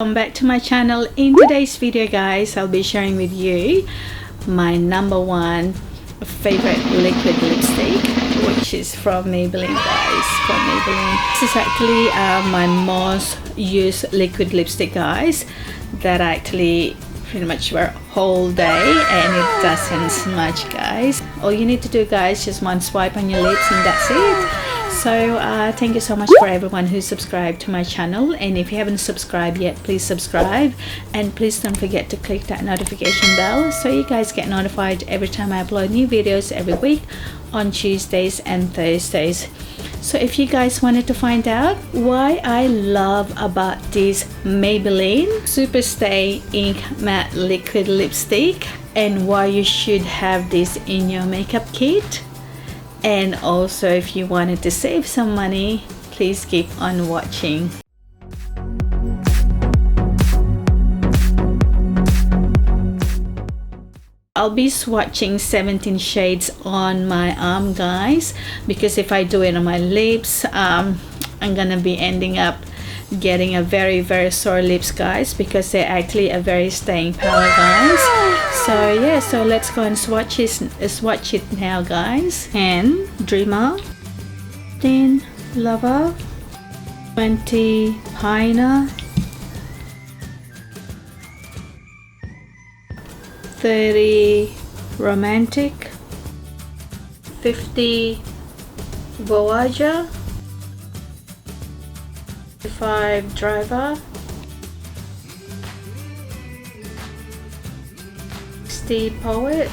Welcome back to my channel. In today's video guys, I'll be sharing with you my #1 favorite liquid lipstick, which is from Maybelline guys. From Maybelline. This is actually my most used liquid lipstick guys, that I actually pretty much wear whole day and it doesn't smudge guys. All you need to do guys, just one swipe on your lips and that's it. So thank you so much for everyone who subscribed to my channel, and if you haven't subscribed yet, please subscribe, and please don't forget to click that notification bell so you guys get notified every time I upload new videos every week on Tuesdays and Thursdays. So if you guys wanted to find out why I love about this Maybelline Superstay Ink Matte Liquid Lipstick and why you should have this in your makeup kit, and also if you wanted to save some money, please keep on watching. I'll be swatching 17 shades on my arm guys, because if I do it on my lips, I'm gonna be ending up getting a very sore lips guys, because they're actually a very staying power guys. So yeah, so let's go and swatch it now guys. And Dreamer, 10 Lover, 20 Pioneer, 30 Romantic, 50 Voyager, 5 Driver, 60 Poet,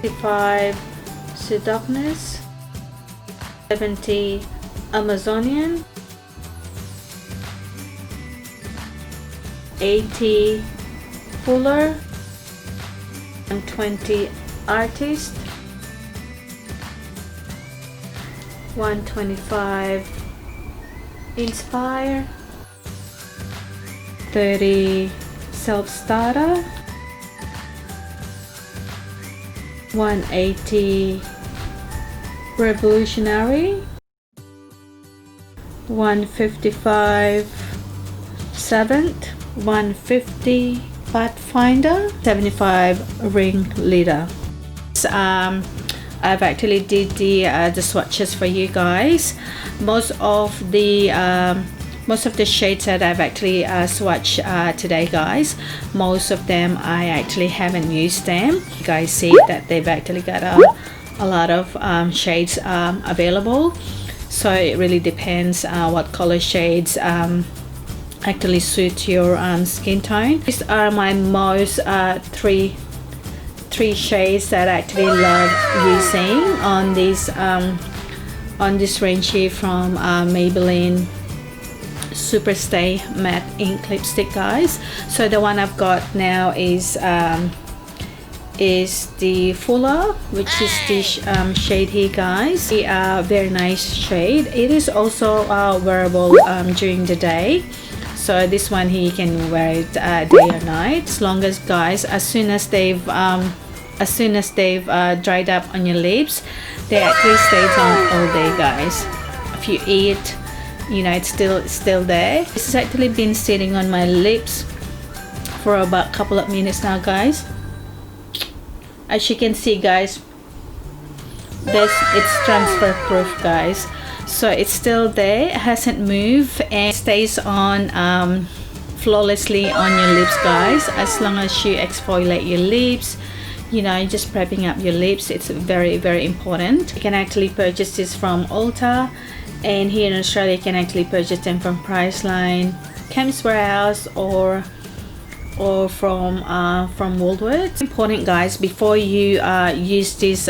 55 Seductness, 70 Amazonian, 80 Fuller, 120 Artist, 125 Inspire, 30 Self-Starter, 180 Revolutionary, 155 Seventh, 150 Pathfinder, 75 Ringleader. I've actually did the swatches for you guys. Most of the shades that I've actually swatched today guys, most of them I actually haven't used them. You guys see that they've actually got a lot of shades available, so it really depends what color shades actually suit your skin tone. These are my most three shades that I actually love using on this range here from Maybelline Superstay Matte Ink Lipstick guys. So the one I've got now is the Fuller, which is this shade here guys. A very nice shade. It is also wearable during the day. So this one here you can wear it day or night, as long as guys, as soon as they've dried up on your lips, they actually stays on all day guys. If you eat, you know, it's still there. This has actually been sitting on my lips for about a couple of minutes now guys. As you can see guys, it's transfer proof guys, so it's still there, it hasn't moved, and it stays on flawlessly on your lips guys, as long as you exfoliate your lips, you know, just prepping up your lips. It's very important. You can actually purchase this from Ulta, and here in Australia you can actually purchase them from Priceline, Chemist Warehouse, or from Woolworths. Important guys, before you use this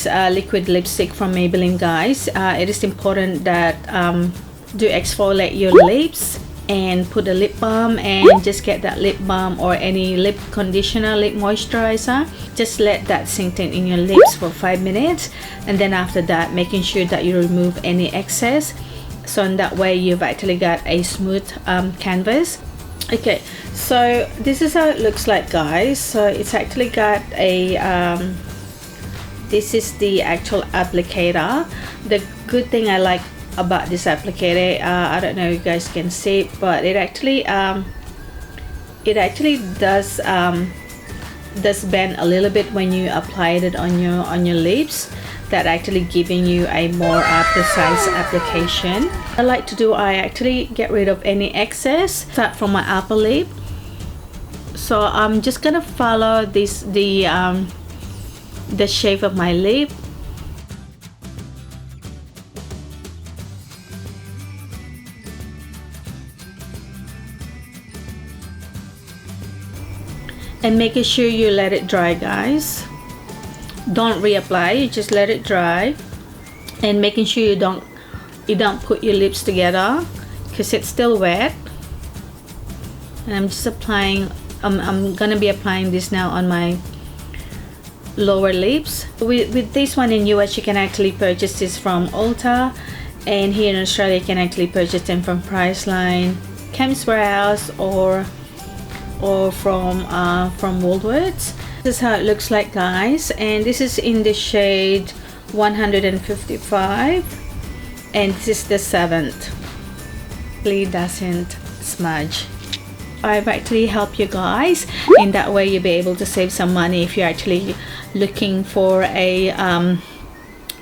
liquid lipstick from Maybelline guys, it is important that do exfoliate your lips and put a lip balm, and just get that lip balm or any lip conditioner, lip moisturizer, just let that sink in your lips for 5 minutes, and then after that making sure that you remove any excess, so in that way you've actually got a smooth canvas. Okay, so this is how it looks like guys. So it's actually got a this is the actual applicator. The good thing I like about this applicator. I don't know if you guys can see it, but it actually does bend a little bit when you applied it on your lips. That actually giving you a more precise application. I like to do, I actually get rid of any excess. Start from my upper lip. So I'm just gonna follow this the shape of my lip. And making sure you let it dry, guys. Don't reapply, you just let it dry. And making sure you don't put your lips together because it's still wet. And I'm just applying, I'm gonna be applying this now on my lower lips. With this one in US, you can actually purchase this from Ulta, and here in Australia you can actually purchase them from Priceline, Chemist Warehouse, or from Woolworths. This is how it looks like, guys, and this is in the shade 155, and this is the 7th. Really doesn't smudge. I've actually helped you guys in that way. You'll be able to save some money if you're actually looking for a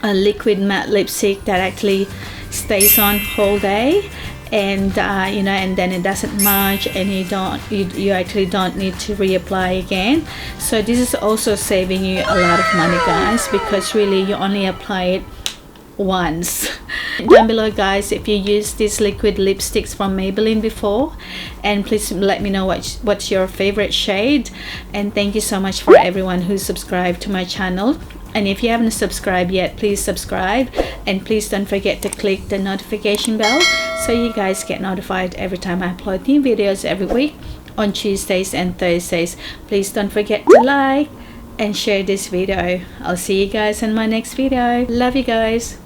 liquid matte lipstick that actually stays on whole day, and you know, and then it doesn't smudge, and you actually don't need to reapply again. So this is also saving you a lot of money, guys, because really you only apply it once. Down below, guys, if you use these liquid lipsticks from Maybelline before, and please let me know what's your favorite shade. And thank you so much for everyone who subscribed to my channel. And if you haven't subscribed yet, please subscribe, and please don't forget to click the notification bell so you guys get notified every time I upload new videos every week on Tuesdays and Thursdays. Please don't forget to like and share this video. I'll see you guys in my next video. Love you guys.